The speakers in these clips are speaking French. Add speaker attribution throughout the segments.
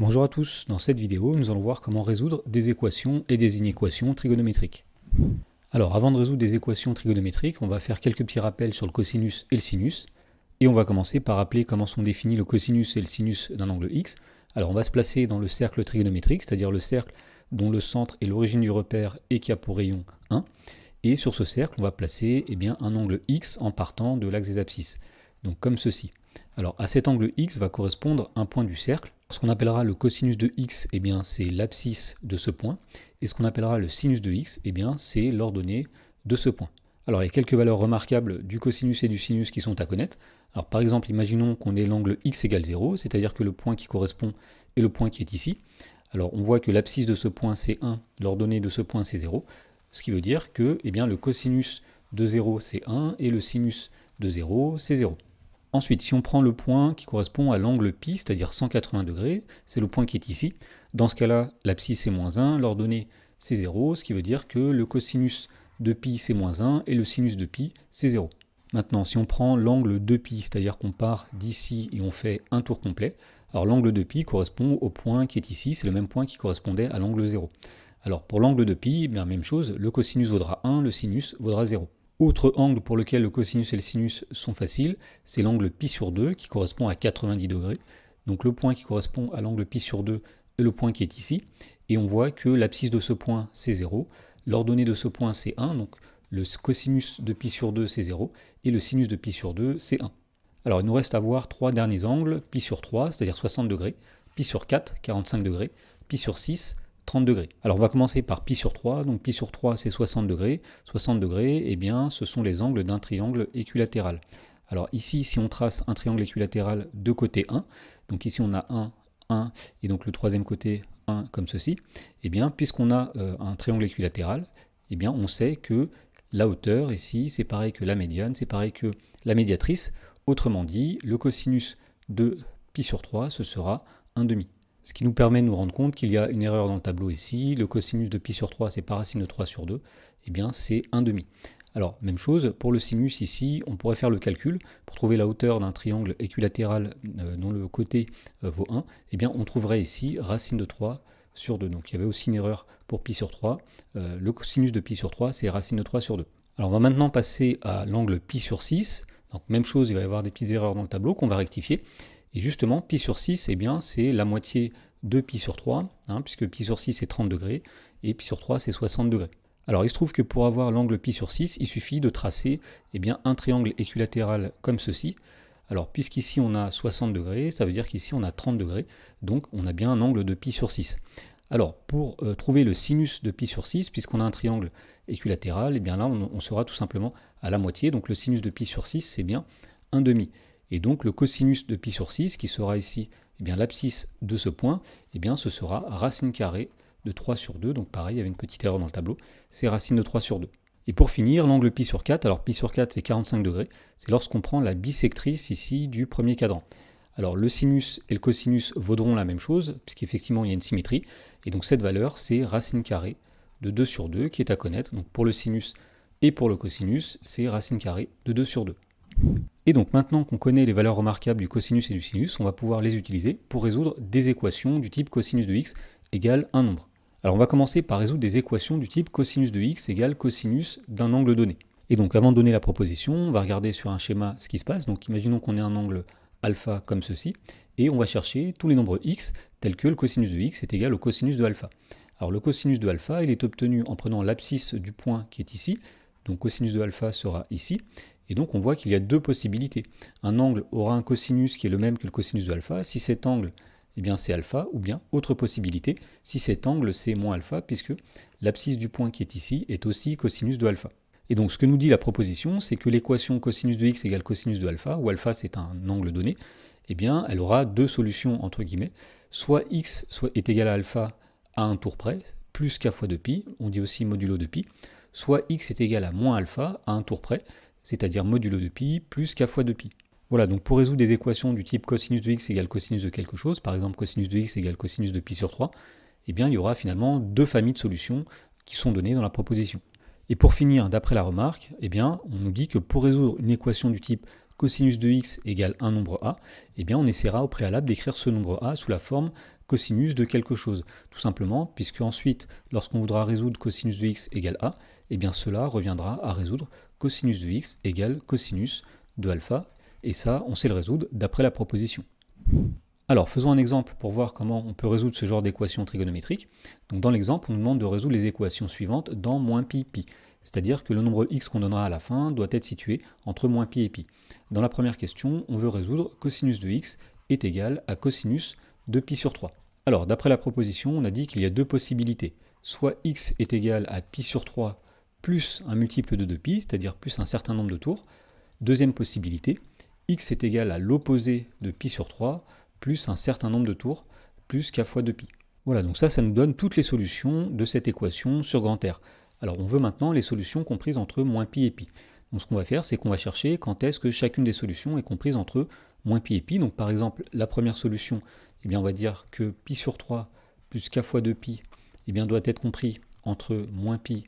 Speaker 1: Bonjour à tous, dans cette vidéo, nous allons voir comment résoudre des équations et des inéquations trigonométriques. Alors, avant de résoudre des équations trigonométriques, on va faire quelques petits rappels sur le cosinus et le sinus, et on va commencer par rappeler comment sont définis le cosinus et le sinus d'un angle x. Alors, on va se placer dans le cercle trigonométrique, c'est-à-dire le cercle dont le centre est l'origine du repère et qui a pour rayon 1, et sur ce cercle, on va placer un angle x en partant de l'axe des abscisses, donc comme ceci. Alors, à cet angle x va correspondre un point du cercle. Ce qu'on appellera le cosinus de x, c'est l'abscisse de ce point. Et ce qu'on appellera le sinus de x, c'est l'ordonnée de ce point. Alors, il y a quelques valeurs remarquables du cosinus et du sinus qui sont à connaître. Alors, par exemple, imaginons qu'on ait l'angle x égale 0, c'est-à-dire que le point qui correspond est le point qui est ici. Alors, on voit que l'abscisse de ce point, c'est 1, l'ordonnée de ce point, c'est 0. Ce qui veut dire que le cosinus de 0, c'est 1, et le sinus de 0, c'est 0. Ensuite, si on prend le point qui correspond à l'angle π, c'est-à-dire 180 degrés, c'est le point qui est ici. Dans ce cas-là, l'abscisse c'est moins 1, l'ordonnée c'est 0, ce qui veut dire que le cosinus de π c'est moins 1 et le sinus de π c'est 0. Maintenant, si on prend l'angle de π, c'est-à-dire qu'on part d'ici et on fait un tour complet, alors l'angle de π correspond au point qui est ici, c'est le même point qui correspondait à l'angle 0. Alors pour l'angle de π, même chose, le cosinus vaudra 1, le sinus vaudra 0. Autre angle pour lequel le cosinus et le sinus sont faciles, c'est l'angle π sur 2 qui correspond à 90 degrés. Donc le point qui correspond à l'angle π sur 2 est le point qui est ici. Et on voit que l'abscisse de ce point c'est 0, l'ordonnée de ce point c'est 1, donc le cosinus de π sur 2 c'est 0, et le sinus de π sur 2 c'est 1. Alors il nous reste à voir trois derniers angles, π sur 3, c'est-à-dire 60 degrés, π sur 4, 45 degrés, π sur 6, 30 degrés. Alors on va commencer par π sur 3, donc π sur 3 c'est 60 degrés. 60 degrés, ce sont les angles d'un triangle équilatéral. Alors ici, si on trace un triangle équilatéral de côté 1, donc ici on a 1, 1, et donc le troisième côté 1 comme ceci, puisqu'on a un triangle équilatéral, on sait que la hauteur ici c'est pareil que la médiane, c'est pareil que la médiatrice, autrement dit, le cosinus de π sur 3 ce sera 1 demi. Ce qui nous permet de nous rendre compte qu'il y a une erreur dans le tableau ici. Le cosinus de π sur 3, c'est pas racine de 3 sur 2. C'est 1 demi. Alors, même chose, pour le sinus ici, on pourrait faire le calcul. Pour trouver la hauteur d'un triangle équilatéral dont le côté vaut 1, on trouverait ici racine de 3 sur 2. Donc, il y avait aussi une erreur pour π sur 3. Le cosinus de π sur 3, c'est racine de 3 sur 2. Alors, on va maintenant passer à l'angle π sur 6. Donc, même chose, il va y avoir des petites erreurs dans le tableau qu'on va rectifier. Et justement, π sur 6, c'est la moitié de π sur 3, puisque π sur 6 est 30 degrés, et π sur 3 c'est 60 degrés. Alors il se trouve que pour avoir l'angle π sur 6, il suffit de tracer un triangle équilatéral comme ceci. Alors puisqu'ici on a 60 degrés, ça veut dire qu'ici on a 30 degrés, donc on a bien un angle de π sur 6. Alors pour trouver le sinus de π sur 6, puisqu'on a un triangle équilatéral, là on sera tout simplement à la moitié, donc le sinus de π sur 6 c'est bien 1 demi. Et donc le cosinus de π sur 6, qui sera ici l'abscisse de ce point, ce sera racine carrée de 3 sur 2. Donc pareil, il y avait une petite erreur dans le tableau, c'est racine de 3 sur 2. Et pour finir, l'angle π sur 4, alors π sur 4 c'est 45 degrés, c'est lorsqu'on prend la bisectrice ici du premier cadran. Alors le sinus et le cosinus vaudront la même chose, puisqu'effectivement il y a une symétrie, et donc cette valeur c'est racine carrée de 2 sur 2 qui est à connaître. Donc pour le sinus et pour le cosinus, c'est racine carrée de 2 sur 2. Et donc maintenant qu'on connaît les valeurs remarquables du cosinus et du sinus, on va pouvoir les utiliser pour résoudre des équations du type cosinus de x égale un nombre. Alors on va commencer par résoudre des équations du type cosinus de x égale cosinus d'un angle donné. Et donc avant de donner la proposition, on va regarder sur un schéma ce qui se passe. Donc imaginons qu'on ait un angle alpha comme ceci, et on va chercher tous les nombres x tels que le cosinus de x est égal au cosinus de alpha. Alors le cosinus de alpha, il est obtenu en prenant l'abscisse du point qui est ici, donc cosinus de alpha sera ici. Et donc on voit qu'il y a deux possibilités. Un angle aura un cosinus qui est le même que le cosinus de alpha. Si cet angle c'est alpha, ou bien autre possibilité, si cet angle c'est moins alpha, puisque l'abscisse du point qui est ici est aussi cosinus de alpha. Et donc ce que nous dit la proposition, c'est que l'équation cosinus de x égale cosinus de alpha, où alpha c'est un angle donné, elle aura deux solutions entre guillemets. Soit x est égal à alpha à un tour près, plus k fois 2π, on dit aussi modulo de π, soit x est égal à moins alpha à un tour près, c'est-à-dire modulo de π plus k fois 2π. Voilà, donc pour résoudre des équations du type cosinus de x égale cosinus de quelque chose, par exemple cosinus de x égale cosinus de π sur 3, il y aura finalement deux familles de solutions qui sont données dans la proposition. Et pour finir, d'après la remarque, on nous dit que pour résoudre une équation du type cosinus de x égale un nombre a, eh bien on essaiera au préalable d'écrire ce nombre a sous la forme cosinus de quelque chose. Tout simplement, puisque ensuite, lorsqu'on voudra résoudre cosinus de x égale a, eh bien cela reviendra à résoudre cosinus de x égale cosinus de alpha, et ça, on sait le résoudre d'après la proposition. Alors, faisons un exemple pour voir comment on peut résoudre ce genre d'équation trigonométrique. Donc dans l'exemple, on nous demande de résoudre les équations suivantes dans moins pi pi. C'est-à-dire que le nombre x qu'on donnera à la fin doit être situé entre moins pi et pi. Dans la première question, on veut résoudre cosinus de x est égal à cosinus de pi sur 3. Alors, d'après la proposition, on a dit qu'il y a deux possibilités. Soit x est égal à pi sur 3 plus un multiple de 2pi, c'est-à-dire plus un certain nombre de tours. Deuxième possibilité, x est égal à l'opposé de pi sur 3 plus un certain nombre de tours plus k fois 2pi. Voilà, donc ça nous donne toutes les solutions de cette équation sur grand R. Alors on veut maintenant les solutions comprises entre moins pi et pi. Donc ce qu'on va faire, c'est qu'on va chercher quand est-ce que chacune des solutions est comprise entre moins pi et pi. Donc par exemple, la première solution, eh bien, on va dire que pi sur 3 plus k fois 2pi eh bien, doit être compris entre moins pi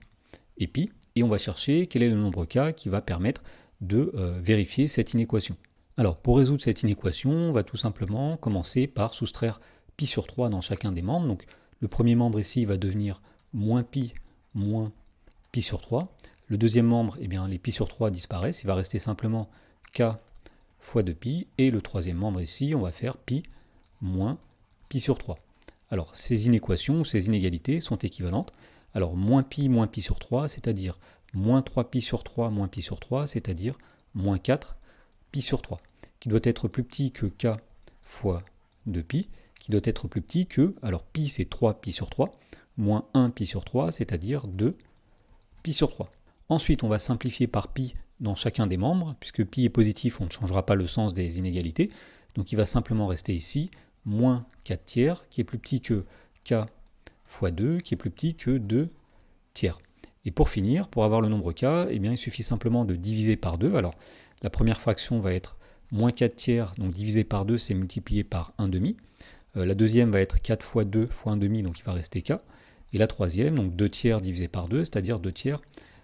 Speaker 1: et pi. Et on va chercher quel est le nombre k qui va permettre de vérifier cette inéquation. Alors, pour résoudre cette inéquation, on va tout simplement commencer par soustraire pi sur 3 dans chacun des membres. Donc, le premier membre ici va devenir moins pi sur 3. Le deuxième membre, eh bien, les pi sur 3 disparaissent. Il va rester simplement k fois 2pi. Et le troisième membre ici, on va faire pi moins pi sur 3. Alors, ces inéquations ou ces inégalités sont équivalentes. Alors, moins pi sur 3, c'est-à-dire moins 3pi sur 3 moins pi sur 3, c'est-à-dire moins 4 pi sur 3, qui doit être plus petit que k fois 2pi, qui doit être plus petit que, alors pi c'est 3 pi sur 3, moins 1 pi sur 3, c'est-à-dire 2 pi sur 3. Ensuite, on va simplifier par pi dans chacun des membres, puisque pi est positif, on ne changera pas le sens des inégalités, donc il va simplement rester ici, moins 4 tiers, qui est plus petit que k fois 2, qui est plus petit que 2 tiers. Et pour finir, pour avoir le nombre k, eh bien, il suffit simplement de diviser par 2. Alors, la première fraction va être moins 4 tiers, donc divisé par 2, c'est multiplié par 1 demi. La deuxième va être 4 fois 2 fois 1 demi, donc il va rester k. Et la troisième, donc 2 tiers divisé par 2, c'est-à-dire 2 tiers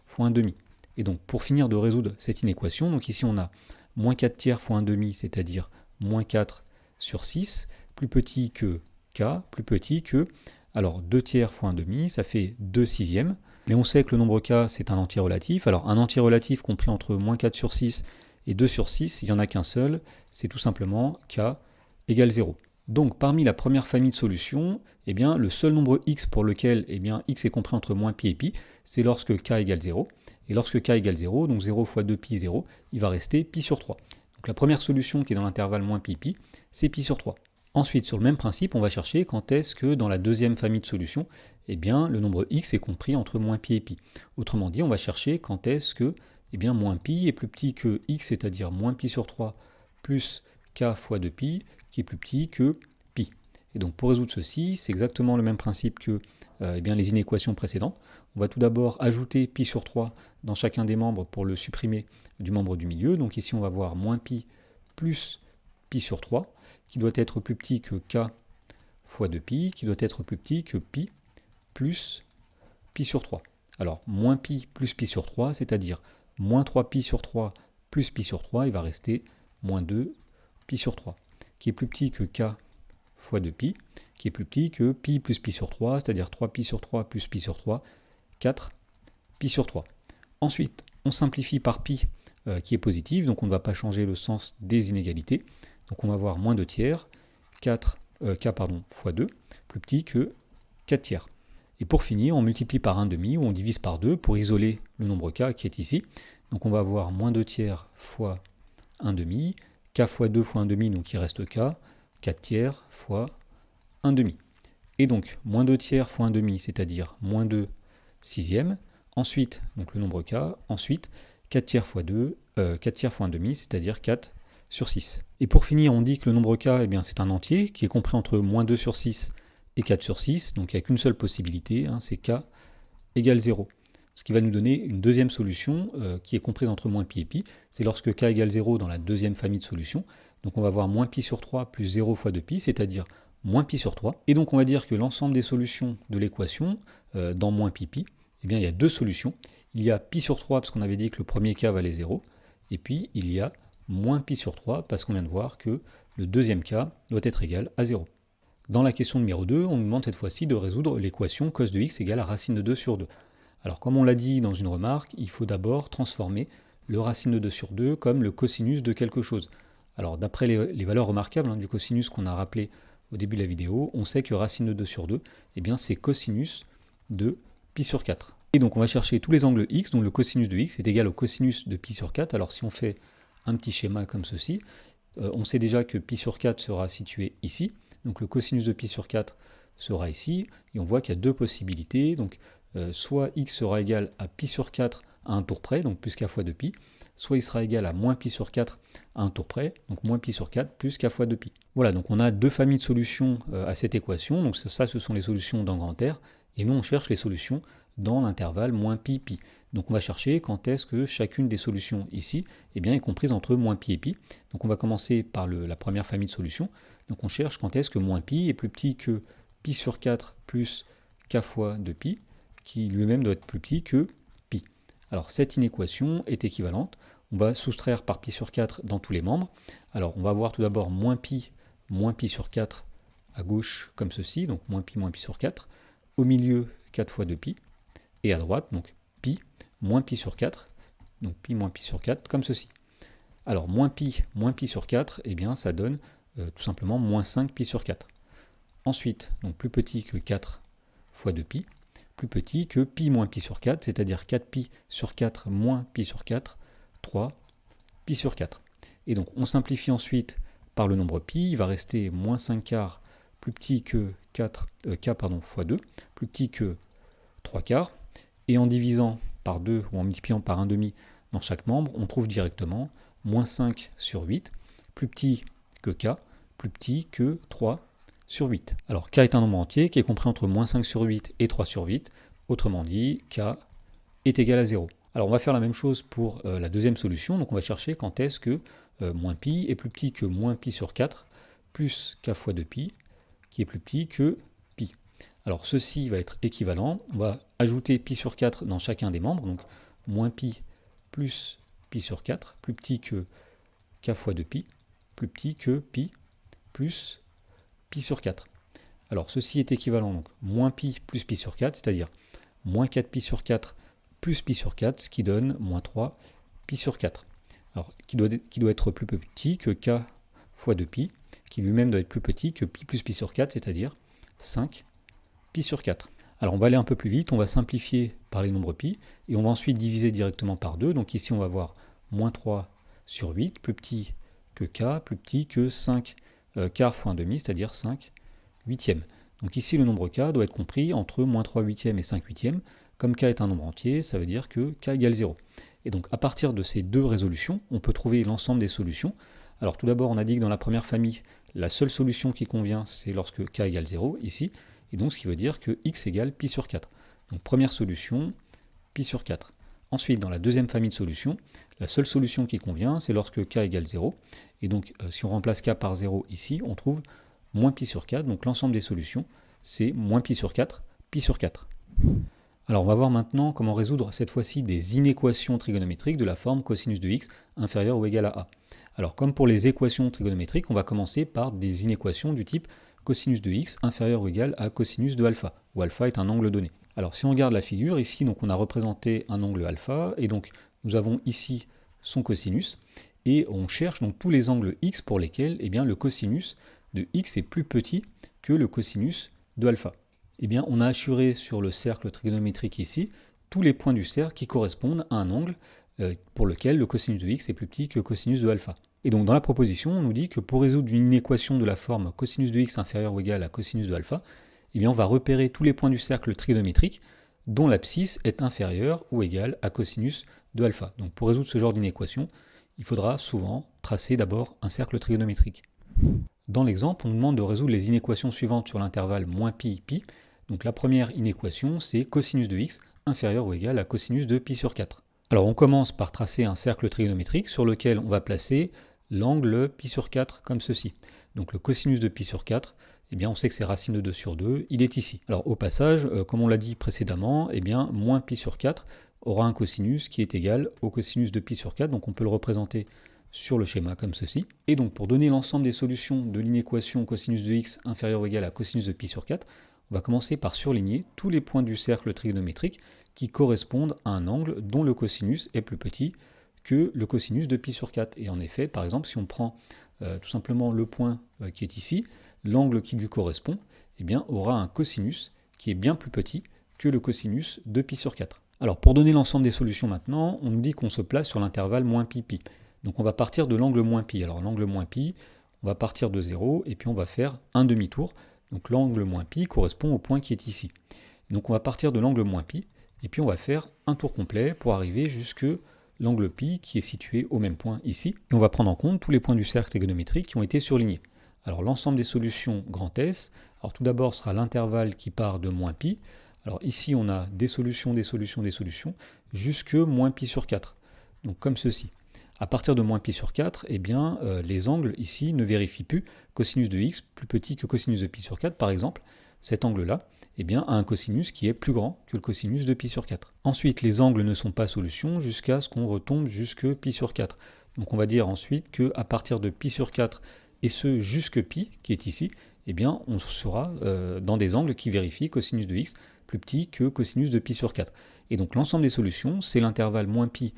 Speaker 1: fois 1 demi. Et donc, pour finir de résoudre cette inéquation, donc ici on a moins 4 tiers fois 1 demi, c'est-à-dire moins 4 sur 6, plus petit que k, plus petit que, alors 2 tiers fois 1 demi, ça fait 2 sixièmes. Mais on sait que le nombre k, c'est un entier relatif. Alors un entier relatif compris entre moins 4 sur 6 et 2 sur 6, il n'y en a qu'un seul, c'est tout simplement k égale 0. Donc parmi la première famille de solutions, eh bien, le seul nombre x pour lequel eh bien, x est compris entre moins pi et pi, c'est lorsque k égale 0. Et lorsque k égale 0, donc 0 fois 2 pi 0, il va rester pi sur 3. Donc la première solution qui est dans l'intervalle moins pi pi, c'est pi sur 3. Ensuite, sur le même principe, on va chercher quand est-ce que dans la deuxième famille de solutions, eh bien, le nombre x est compris entre moins pi et pi. Autrement dit, on va chercher quand est-ce que eh bien, moins pi est plus petit que x, c'est-à-dire moins pi sur 3 plus k fois 2pi, qui est plus petit que pi. Et donc pour résoudre ceci, c'est exactement le même principe que eh bien, les inéquations précédentes. On va tout d'abord ajouter pi sur 3 dans chacun des membres pour le supprimer du membre du milieu. Donc ici, on va voir moins pi plus pi sur 3, qui doit être plus petit que k fois 2pi, qui doit être plus petit que pi plus pi sur 3. Alors, moins pi plus pi sur 3, c'est-à-dire moins 3 pi sur 3 plus pi sur 3, il va rester moins 2 pi sur 3, qui est plus petit que k fois 2pi, qui est plus petit que pi plus pi sur 3, c'est-à-dire 3 pi sur 3 plus pi sur 3, 4 pi sur 3. Ensuite, on simplifie par pi qui est positif, donc on ne va pas changer le sens des inégalités. Donc on va avoir moins 2 tiers, k fois 2, plus petit que 4 tiers. Et pour finir, on multiplie par 1 demi ou on divise par 2 pour isoler le nombre k qui est ici. Donc on va avoir moins 2 tiers fois 1 demi, k fois 2 fois 1 demi, donc il reste k, 4 tiers fois 1 demi. Et donc moins 2 tiers fois 1 demi, c'est-à-dire moins 2 sixièmes. Ensuite, donc le nombre k, ensuite 4 tiers fois 2, 4 tiers fois 1 demi, c'est-à-dire 4 sur 6. Et pour finir, on dit que le nombre k, eh bien, c'est un entier qui est compris entre moins 2 sur 6 et 4 sur 6, donc il n'y a qu'une seule possibilité, c'est k égale 0. Ce qui va nous donner une deuxième solution qui est comprise entre moins pi et pi, c'est lorsque k égale 0 dans la deuxième famille de solutions. Donc on va avoir moins pi sur 3 plus 0 fois 2pi, c'est-à-dire moins pi sur 3. Et donc on va dire que l'ensemble des solutions de l'équation dans moins pi pi, eh bien, il y a deux solutions. Il y a pi sur 3, parce qu'on avait dit que le premier k valait 0, et puis il y a moins pi sur 3, parce qu'on vient de voir que le deuxième cas doit être égal à 0. Dans la question numéro 2, on nous demande cette fois-ci de résoudre l'équation cos de x égale à racine de 2 sur 2. Alors comme on l'a dit dans une remarque, il faut d'abord transformer le racine de 2 sur 2 comme le cosinus de quelque chose. Alors d'après les valeurs remarquables du cosinus qu'on a rappelé au début de la vidéo, on sait que racine de 2 sur 2, eh bien c'est cosinus de pi sur 4. Et donc on va chercher tous les angles x, dont le cosinus de x est égal au cosinus de pi sur 4. Alors si on fait un petit schéma comme ceci, on sait déjà que pi sur 4 sera situé ici. Donc le cosinus de pi sur 4 sera ici, et on voit qu'il y a deux possibilités. Donc soit x sera égal à pi sur 4 à un tour près, donc plus k fois 2pi, soit il sera égal à moins pi sur 4 à un tour près, donc moins pi sur 4 plus k fois 2pi. Voilà, donc on a deux familles de solutions à cette équation. Donc ça, ce sont les solutions dans grand R, et nous on cherche les solutions dans l'intervalle moins pi, pi. Donc on va chercher quand est-ce que chacune des solutions ici est comprise entre moins pi et pi. Donc on va commencer par la première famille de solutions. Donc on cherche quand est-ce que moins pi est plus petit que pi sur 4 plus k fois 2pi, qui lui-même doit être plus petit que pi. Alors cette inéquation est équivalente. On va soustraire par pi sur 4 dans tous les membres. Alors on va voir tout d'abord moins pi sur 4 à gauche comme ceci, donc moins pi sur 4. Au milieu, 4 fois 2pi. Et à droite, donc pi moins pi sur 4, donc pi moins pi sur 4 comme ceci. Alors moins pi sur 4, eh bien ça donne tout simplement moins 5 pi sur 4. Ensuite, donc plus petit que 4 fois 2pi, plus petit que pi moins pi sur 4, c'est-à-dire 4 pi sur 4 moins pi sur 4, 3 pi sur 4. Et donc on simplifie ensuite par le nombre pi, il va rester moins 5 quarts plus petit que k fois 2, plus petit que 3 quarts, et en divisant par 2 ou en multipliant par 1,5 dans chaque membre, on trouve directement moins 5 sur 8, plus petit que k, plus petit que 3 sur 8. Alors k est un nombre entier qui est compris entre moins 5 sur 8 et 3 sur 8, autrement dit, k est égal à 0. Alors on va faire la même chose pour la deuxième solution, donc on va chercher quand est-ce que moins pi est plus petit que moins pi sur 4, plus k fois 2pi, qui est plus petit que pi. Alors ceci va être équivalent, on va ajouter pi sur 4 dans chacun des membres, donc moins pi plus pi sur 4, plus petit que k fois 2pi, plus petit que pi plus pi sur 4. Alors ceci est équivalent, donc moins pi plus pi sur 4, c'est-à-dire moins 4 pi sur 4 plus pi sur 4, ce qui donne moins 3 pi sur 4. Alors qui doit être plus petit que k fois 2pi, qui lui-même doit être plus petit que pi plus pi sur 4, c'est-à-dire 5 pi sur 4. Alors on va aller un peu plus vite, on va simplifier par les nombres pi, et on va ensuite diviser directement par 2, donc ici on va avoir moins 3 sur 8, plus petit que k, plus petit que 5 quart fois 1,5, c'est-à-dire 5 huitièmes. Donc ici le nombre k doit être compris entre moins 3 huitièmes et 5 huitièmes. Comme k est un nombre entier, ça veut dire que k égale 0. Et donc à partir de ces deux résolutions, on peut trouver l'ensemble des solutions. Alors tout d'abord, on a dit que dans la première famille, la seule solution qui convient, c'est lorsque k égale 0, ici. Et donc ce qui veut dire que x égale pi sur 4. Donc première solution, pi sur 4. Ensuite, dans la deuxième famille de solutions, la seule solution qui convient, c'est lorsque k égale 0. Et donc si on remplace k par 0 ici, on trouve moins pi sur 4. Donc l'ensemble des solutions, c'est moins pi sur 4, pi sur 4. Alors on va voir maintenant comment résoudre cette fois-ci des inéquations trigonométriques de la forme cosinus de x inférieur ou égal à a. Alors comme pour les équations trigonométriques, on va commencer par des inéquations du type cosinus de x inférieur ou égal à cosinus de alpha, où alpha est un angle donné. Alors si on regarde la figure, ici donc on a représenté un angle alpha, et donc nous avons ici son cosinus, et on cherche donc tous les angles x pour lesquels le cosinus de x est plus petit que le cosinus de alpha. Eh bien, on a assuré sur le cercle trigonométrique ici tous les points du cercle qui correspondent à un angle pour lequel le cosinus de x est plus petit que le cosinus de alpha. Et donc dans la proposition, on nous dit que pour résoudre une équation de la forme cosinus de x inférieur ou égal à cosinus de alpha, on va repérer tous les points du cercle trigonométrique dont l'abscisse est inférieure ou égale à cosinus de alpha. Donc pour résoudre ce genre d'inéquation, il faudra souvent tracer d'abord un cercle trigonométrique. Dans l'exemple, on nous demande de résoudre les inéquations suivantes sur l'intervalle moins pi, pi. Donc la première inéquation, c'est cosinus de x inférieur ou égal à cosinus de pi sur 4. Alors on commence par tracer un cercle trigonométrique sur lequel on va placer l'angle pi sur 4 comme ceci. Donc le cosinus de pi sur 4, on sait que c'est racine de 2 sur 2, il est ici. Alors au passage, comme on l'a dit précédemment, moins pi sur 4 aura un cosinus qui est égal au cosinus de pi sur 4, donc on peut le représenter sur le schéma comme ceci. Et donc pour donner l'ensemble des solutions de l'inéquation cosinus de x inférieur ou égal à cosinus de pi sur 4, on va commencer par surligner tous les points du cercle trigonométrique qui correspondent à un angle dont le cosinus est plus petit que le cosinus de pi sur 4. Et en effet, par exemple, si on prend tout simplement le point qui est ici, l'angle qui lui correspond eh bien, aura un cosinus qui est bien plus petit que le cosinus de pi sur 4. Alors pour donner l'ensemble des solutions maintenant, on nous dit qu'on se place sur l'intervalle moins pi pi. Donc on va partir de l'angle moins pi. Alors l'angle moins pi, on va partir de 0 et puis on va faire un demi-tour. Donc l'angle moins pi correspond au point qui est ici. Donc on va partir de l'angle moins pi et puis on va faire un tour complet pour arriver jusque l'angle pi qui est situé au même point ici. Et on va prendre en compte tous les points du cercle trigonométrique qui ont été surlignés. Alors l'ensemble des solutions grand S, alors tout d'abord sera l'intervalle qui part de moins pi. Alors ici on a des solutions, jusque moins pi sur 4. Donc comme ceci. À partir de moins pi sur 4, eh bien, les angles ici ne vérifient plus cosinus de x plus petit que cosinus de pi sur 4. Par exemple, cet angle-là eh bien, a un cosinus qui est plus grand que le cosinus de pi sur 4. Ensuite, les angles ne sont pas solutions jusqu'à ce qu'on retombe jusque pi sur 4. Donc on va dire ensuite qu'à partir de pi sur 4 et ce jusque pi, qui est ici, eh bien, on sera dans des angles qui vérifient cosinus de x plus petit que cosinus de pi sur 4. Et donc l'ensemble des solutions, c'est l'intervalle moins pi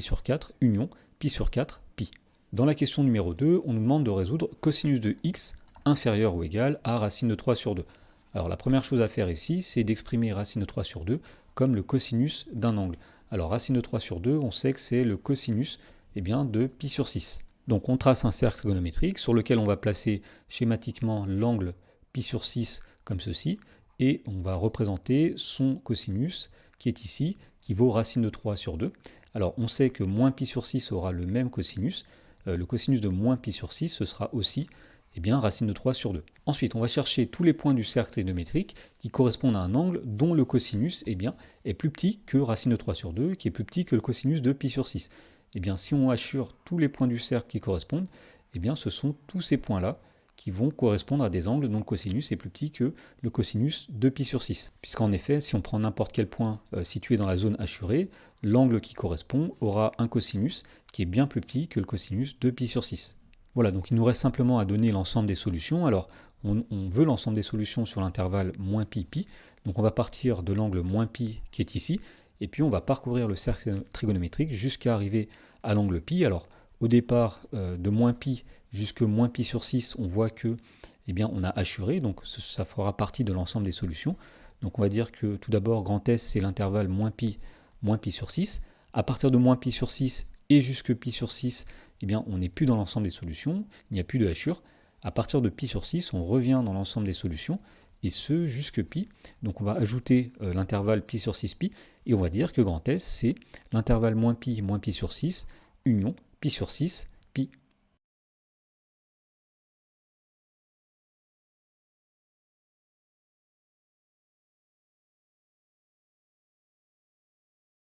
Speaker 1: sur 4, union pi sur 4, pi. Dans la question numéro 2, on nous demande de résoudre cosinus de x inférieur ou égal à racine de 3 sur 2. Alors la première chose à faire ici, c'est d'exprimer racine de 3 sur 2 comme le cosinus d'un angle. Alors racine de 3 sur 2, on sait que c'est le cosinus eh bien, de pi sur 6. Donc on trace un cercle trigonométrique sur lequel on va placer schématiquement l'angle pi sur 6 comme ceci, et on va représenter son cosinus qui est ici, qui vaut racine de 3 sur 2. Alors on sait que moins pi sur 6 aura le même cosinus. Le cosinus de moins pi sur 6, ce sera aussi eh bien, racine de 3 sur 2. Ensuite, on va chercher tous les points du cercle trigonométrique qui correspondent à un angle dont le cosinus eh bien, est plus petit que racine de 3 sur 2, qui est plus petit que le cosinus de pi sur 6. Eh bien, si on assure tous les points du cercle qui correspondent, eh bien, ce sont tous ces points-là qui vont correspondre à des angles dont le cosinus est plus petit que le cosinus de pi sur 6. Puisqu'en effet, si on prend n'importe quel point situé dans la zone assurée, l'angle qui correspond aura un cosinus qui est bien plus petit que le cosinus de pi sur 6. Voilà, donc il nous reste simplement à donner l'ensemble des solutions. Alors, on veut l'ensemble des solutions sur l'intervalle moins pi, pi. Donc on va partir de l'angle moins pi qui est ici, et puis on va parcourir le cercle trigonométrique jusqu'à arriver à l'angle pi. Alors, au départ, de moins pi jusque moins pi sur 6, on voit que, eh bien, on a assuré, donc ça fera partie de l'ensemble des solutions. Donc on va dire que tout d'abord, grand S, c'est l'intervalle moins pi sur 6. À partir de moins pi sur 6 et jusque pi sur 6, eh bien, on n'est plus dans l'ensemble des solutions, il n'y a plus de hachure. À partir de pi sur 6, on revient dans l'ensemble des solutions, et ce jusque pi. Donc on va ajouter l'intervalle pi sur 6 pi, et on va dire que grand S, c'est l'intervalle moins pi sur 6, union pi sur 6,